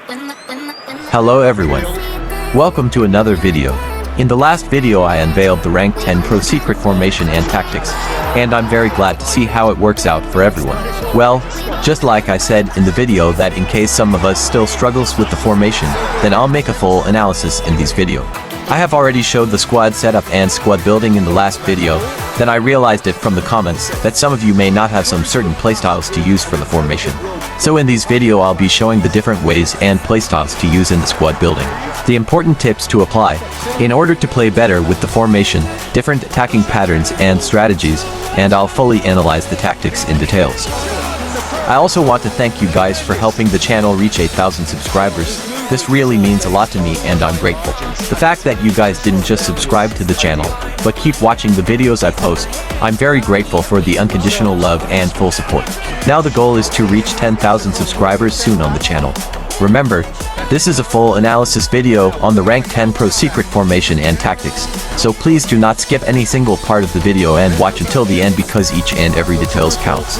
Hello everyone. Welcome to another video. In the last video I unveiled the Rank 10 Pro secret formation and tactics, and I'm very glad to see how it works out for everyone. Well, just like I said in the video that in case some of us still struggles with the formation, then I'll make a full analysis in this video. I have already showed the squad setup and squad building in the last video, then I realized it from the comments that some of you may not have some certain playstyles to use for the formation. So in this video I'll be showing the different ways and playstyles to use in the squad building. The important tips to apply in order to play better with the formation, different attacking patterns and strategies, and I'll fully analyze the tactics in details. I also want to thank you guys for helping the channel reach 8,000 subscribers. This really means a lot to me and I'm grateful. The fact that you guys didn't just subscribe to the channel, but keep watching the videos I post, I'm very grateful for the unconditional love and full support. Now the goal is to reach 10,000 subscribers soon on the channel. Remember, this is a full analysis video on the Rank 10 Pro secret formation and tactics, so please do not skip any single part of the video and watch until the end because each and every details counts.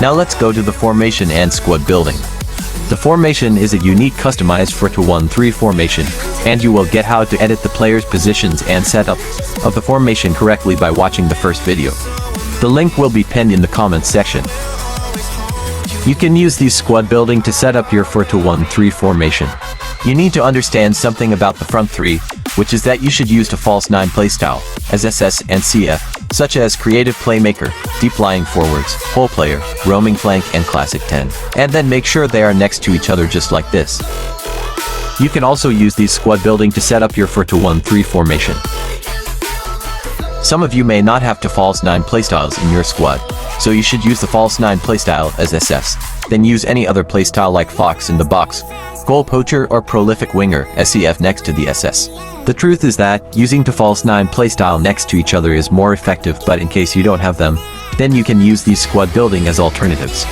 Now let's go to the formation and squad building. The formation is a unique customized 4-2-1-3 formation, and you will get how to edit the players' positions and setup of the formation correctly by watching the first video. The link will be pinned in the comments section. You can use these squad building to set up your 4-2-1-3 formation. You need to understand something about the front three, which is that you should use the False9 playstyle, as SS and CF, such as creative playmaker, deep lying forwards, hole player, roaming flank and classic 10. And then make sure they are next to each other just like this. You can also use these squad building to set up your 4-2-1-3 formation. Some of you may not have to False9 playstyles in your squad, so you should use the False9 playstyle as SS, then use any other playstyle like Fox in the box, goal poacher or prolific winger SCF next to the SS. The truth is that using the False9 playstyle next to each other is more effective, but in case you don't have them, then you can use these squad building as alternatives.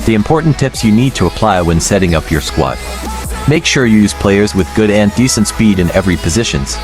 The important tips you need to apply when setting up your squad. Make sure you use players with good and decent speed in every positions.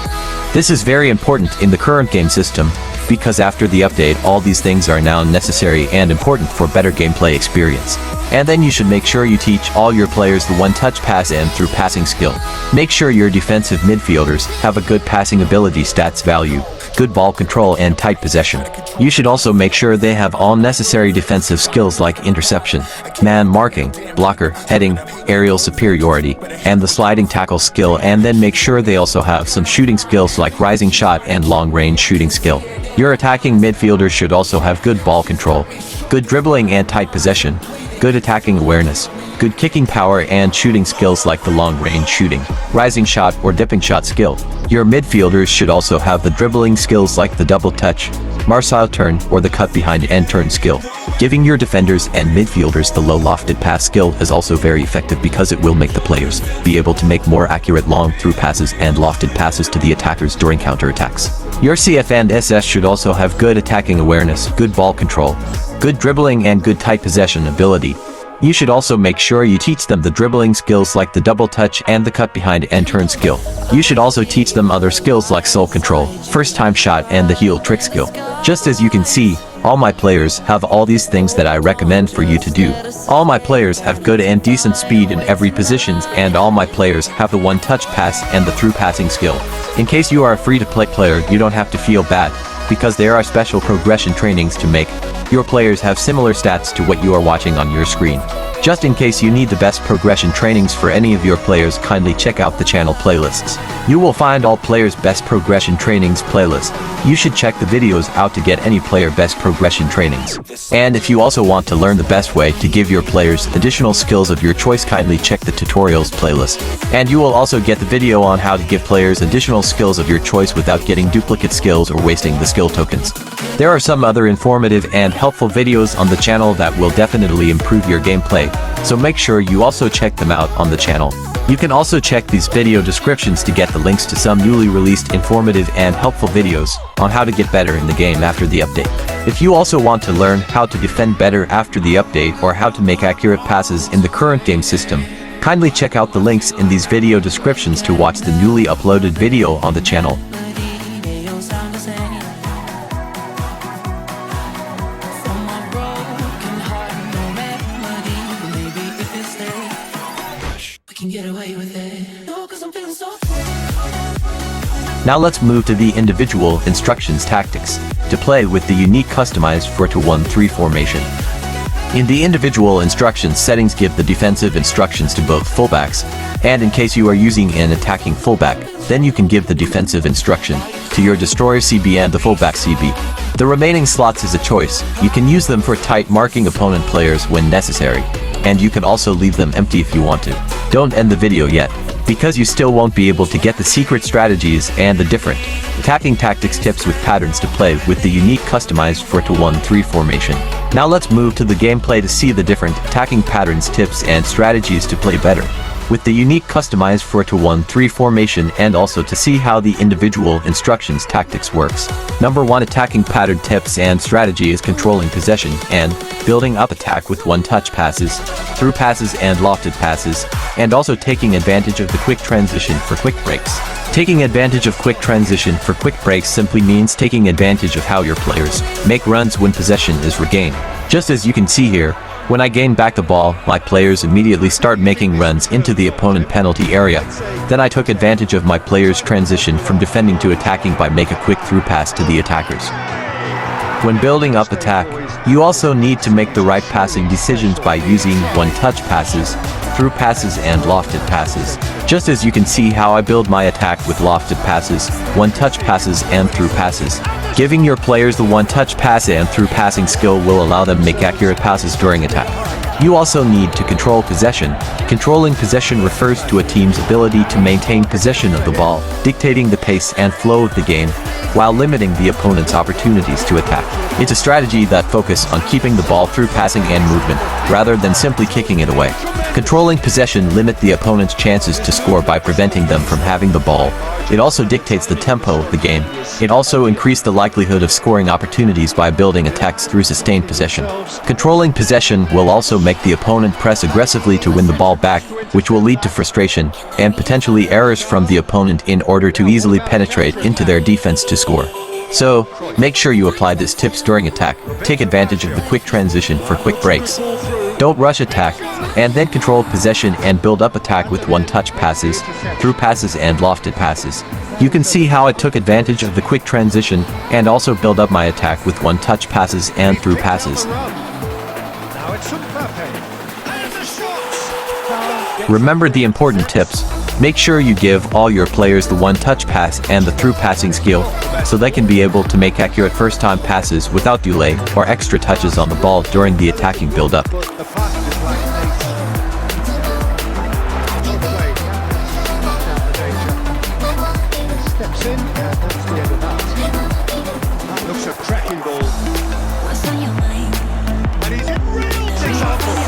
This is very important in the current game system, because after the update all these things are now necessary and important for better gameplay experience. And then you should make sure you teach all your players the one-touch pass and through passing skill. Make sure your defensive midfielders have a good passing ability stats value, good ball control and tight possession. You should also make sure they have all necessary defensive skills like interception, man marking, blocker, heading, aerial superiority, and the sliding tackle skill, and then make sure they also have some shooting skills like rising shot and long-range shooting skill. Your attacking midfielders should also have good ball control, good dribbling and tight possession, good attacking awareness, good kicking power and shooting skills like the long-range shooting, rising shot or dipping shot skill. Your midfielders should also have the dribbling skills like the double touch, Marseille turn or the cut behind and turn skill. Giving your defenders and midfielders the low lofted pass skill is also very effective because it will make the players be able to make more accurate long through passes and lofted passes to the attackers during counterattacks. Your CF and SS should also have good attacking awareness, good ball control, good dribbling and good tight possession ability. You should also make sure you teach them the dribbling skills like the double touch and the cut behind and turn skill. You should also teach them other skills like soul control, first time shot and the heel trick skill. Just as you can see, all my players have all these things that I recommend for you to do. All my players have good and decent speed in every positions, and all my players have the one-touch pass and the through passing skill. In case you are a free-to-play player, you don't have to feel bad, because there are special progression trainings to make your players have similar stats to what you are watching on your screen. Just in case you need the best progression trainings for any of your players, kindly check out the channel playlists. You will find all players' best progression trainings playlist. You should check the videos out to get any player best progression trainings. And if you also want to learn the best way to give your players additional skills of your choice, kindly check the tutorials playlist. And you will also get the video on how to give players additional skills of your choice without getting duplicate skills or wasting the skill tokens. There are some other informative and helpful videos on the channel that will definitely improve your gameplay, so make sure you also check them out on the channel. You can also check these video descriptions to get the links to some newly released informative and helpful videos on how to get better in the game after the update. If you also want to learn how to defend better after the update or how to make accurate passes in the current game system, kindly check out the links in these video descriptions to watch the newly uploaded video on the channel. From my broken heart, no remedy. Maybe if it's there. can get away with it. No, 'cause I'm feeling so. Now let's move to the individual instructions tactics to play with the unique customized 4-1-3 formation. In the individual instructions settings, give the defensive instructions to both fullbacks, and in case you are using an attacking fullback, then you can give the defensive instruction to your destroyer CB and the fullback CB. The remaining slots is a choice. You can use them for tight marking opponent players when necessary, and you can also leave them empty if you want to. Don't end the video yet, because you still won't be able to get the secret strategies and the different attacking tactics tips with patterns to play with the unique customized 4-1-3 formation. Now let's move to the gameplay to see the different attacking patterns, tips and strategies to play better with the unique customized 4-1-3 formation, and also to see how the individual instructions tactics works. Number 1 attacking pattern tips and strategy is controlling possession and building up attack with one-touch passes, through passes and lofted passes, and also taking advantage of the quick transition for quick breaks. Taking advantage of quick transition for quick breaks simply means taking advantage of how your players make runs when possession is regained. Just as you can see here, when I gain back the ball, my players immediately start making runs into the opponent penalty area. Then I took advantage of my players' transition from defending to attacking by make a quick through pass to the attackers. When building up attack, you also need to make the right passing decisions by using one-touch passes, through passes and lofted passes. Just as you can see how I build my attack with lofted passes, one-touch passes and through passes. Giving your players the one-touch pass and through passing skill will allow them to make accurate passes during attack. You also need to control possession. Controlling possession refers to a team's ability to maintain possession of the ball, dictating the pace and flow of the game, while limiting the opponent's opportunities to attack. It's a strategy that focuses on keeping the ball through passing and movement, rather than simply kicking it away. Controlling possession limits the opponent's chances to score by preventing them from having the ball. It also dictates the tempo of the game. It also increases the likelihood of scoring opportunities by building attacks through sustained possession. Controlling possession will also make the opponent press aggressively to win the ball back, which will lead to frustration and potentially errors from the opponent in order to easily penetrate into their defense to score. So, make sure you apply these tips during attack. Take advantage of the quick transition for quick breaks. Don't rush attack, and then control possession and build up attack with one-touch passes, through passes and lofted passes. You can see how I took advantage of the quick transition and also build up my attack with one-touch passes and through passes. Remember the important tips. Make sure you give all your players the one-touch pass and the through passing skill, so they can be able to make accurate first-time passes without delay or extra touches on the ball during the attacking build-up.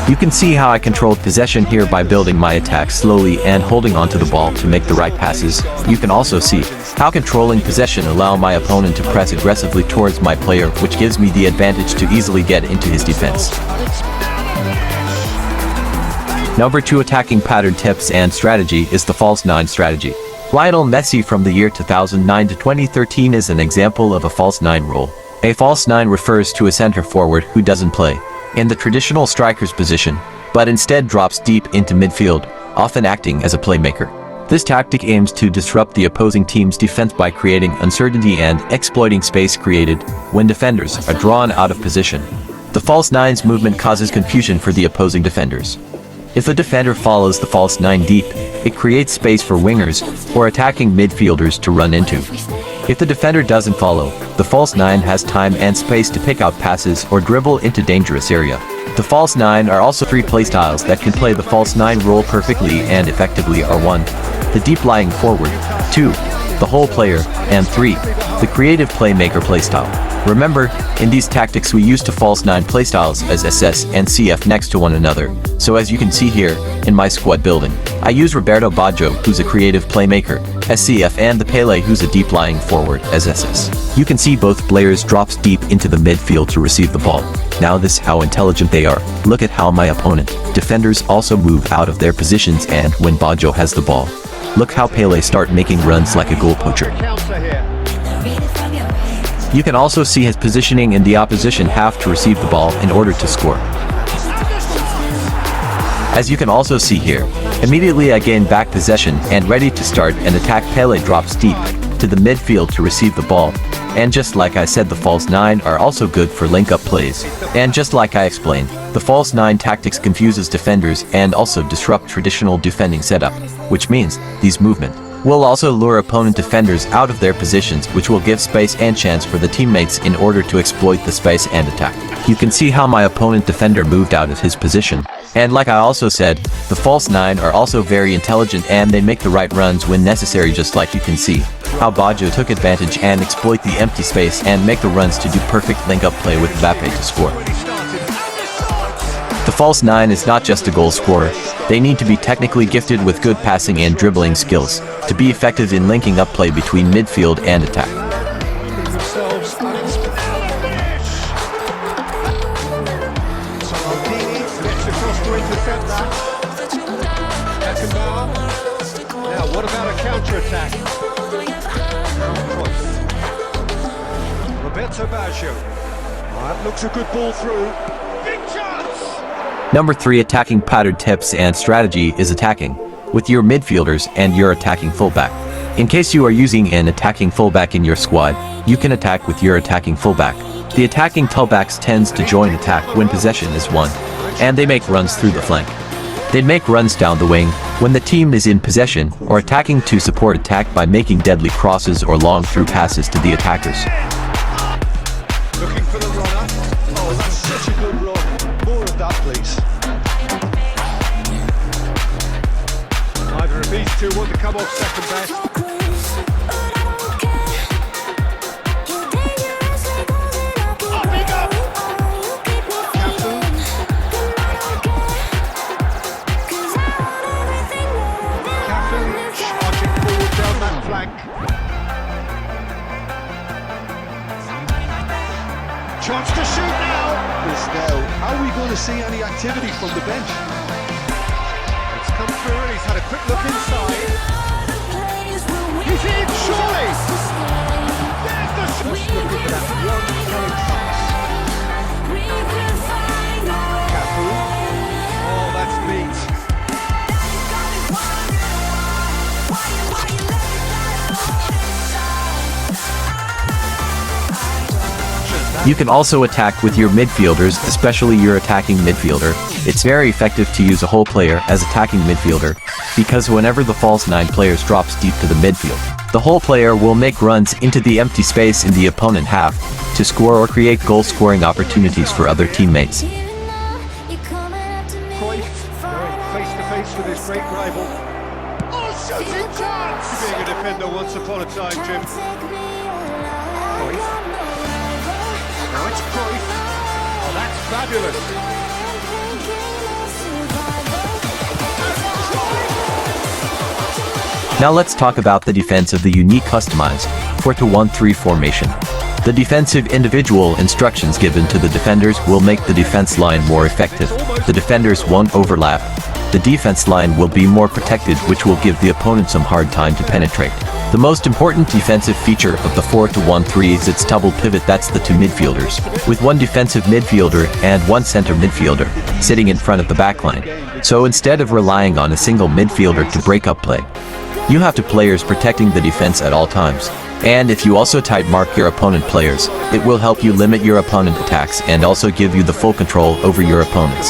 You can see how I controlled possession here by building my attack slowly and holding onto the ball to make the right passes. You can also see how controlling possession allows my opponent to press aggressively towards my player, which gives me the advantage to easily get into his defense. Number 2 attacking pattern tips and strategy is the False9 strategy. Lionel Messi from the year 2009 to 2013 is an example of a false 9 role. A false 9 refers to a center forward who doesn't play in the traditional striker's position, but instead drops deep into midfield, often acting as a playmaker. This tactic aims to disrupt the opposing team's defense by creating uncertainty and exploiting space created when defenders are drawn out of position. The false 9's movement causes confusion for the opposing defenders. If a defender follows the false 9 deep, it creates space for wingers or attacking midfielders to run into. If the defender doesn't follow, the false 9 has time and space to pick out passes or dribble into dangerous area. The false 9 are also 3 playstyles that can play the false 9 role perfectly and effectively are 1. The deep lying forward, 2. The whole player, and 3. The creative playmaker playstyle. Remember, in these tactics we use the false 9 playstyles as SS and CF next to one another. So as you can see here, in my squad building, I use Roberto Baggio, who's a creative playmaker, as CF, and the Pele, who's a deep lying forward, as SS. You can see both players drops deep into the midfield to receive the ball. Now this is how intelligent they are. Look at how my opponent defenders also move out of their positions, and when Baggio has the ball, look how Pele start making runs like a goal poacher. You can also see his positioning in the opposition half to receive the ball in order to score. As you can also see here, Immediately I gain back possession and ready to start an attack. Pele drops deep to the midfield to receive the ball. And just like I said, the false 9 are also good for link-up plays. And just like I explained, the false 9 tactics confuses defenders and also disrupt traditional defending setup, which means these movement will also lure opponent defenders out of their positions, which will give space and chance for the teammates in order to exploit the space and attack. You can see how my opponent defender moved out of his position. And like I also said, the false 9 are also very intelligent and they make the right runs when necessary, just like you can see how Baggio took advantage and exploit the empty space and make the runs to do perfect link-up play with Mbappe to score. The false 9 is not just a goal scorer, they need to be technically gifted with good passing and dribbling skills to be effective in linking up play between midfield and attack. Now, what about a counter-attack? Roberto Baggio. That looks a good ball through. Big chance! Number 3, attacking pattern tips and strategy is attacking with your midfielders and your attacking fullback. In case you are using an attacking fullback in your squad, you can attack with your attacking fullback. The attacking fullbacks tends to join attack when possession is won, and they make runs through the flank. They make runs down the wing when the team is in possession, or attacking to support attack by making deadly crosses or long through passes to the attackers. Looking for the runner. Oh, that's such a good run. More of that, please. Neither of these two want to come off second best. Chance to shoot now. How are we going to see any activity from the bench? It's come through and he's had a quick look inside. He's in, surely! There's the shot. Just looking for that one current pass. Cafu. Oh, that's beat. You can also attack with your midfielders, especially your attacking midfielder. It's very effective to use a whole player as attacking midfielder, because whenever the false 9 players drops deep to the midfield, the whole player will make runs into the empty space in the opponent half to score or create goal-scoring opportunities for other teammates. Cruyff going face-to-face with his great rival. Oh, shooting chance! Being a defender once upon a time, Jim. Cruyff. Now it's Cruyff. Oh, that's fabulous. Now let's talk about the defense of the unique customized 4-1-3 formation. The defensive individual instructions given to the defenders will make the defense line more effective. The defenders won't overlap. The defense line will be more protected, which will give the opponent some hard time to penetrate. The most important defensive feature of the 4-1-3 is its double pivot. That's the two midfielders, with one defensive midfielder and one center midfielder, sitting in front of the backline. So instead of relying on a single midfielder to break up play, you have two players protecting the defense at all times. And if you also tight mark your opponent players, it will help you limit your opponent attacks and also give you the full control over your opponents.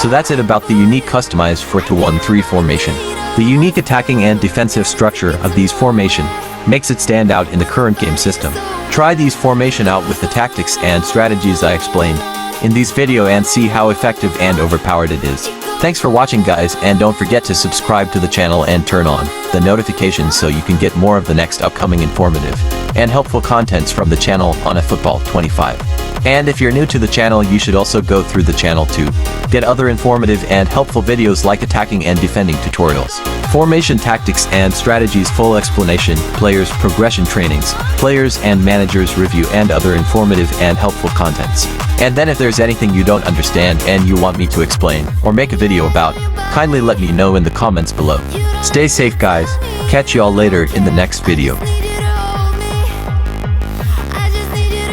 So that's it about the unique customized 4-1-3 formation. The unique attacking and defensive structure of these formation makes it stand out in the current game system. Try these formation out with the tactics and strategies I explained in this video and see how effective and overpowered it is. Thanks for watching, guys, and don't forget to subscribe to the channel and turn on the notifications so you can get more of the next upcoming informative and helpful contents from the channel on eFootball 25. And if you're new to the channel, you should also go through the channel to get other informative and helpful videos like attacking and defending tutorials, formation tactics and strategies, full explanation, players progression trainings, players and managers review, and other informative and helpful contents. And then if there's anything you don't understand and you want me to explain or make a video about, kindly let me know in the comments below. Stay safe, guys. Catch y'all later in the next video.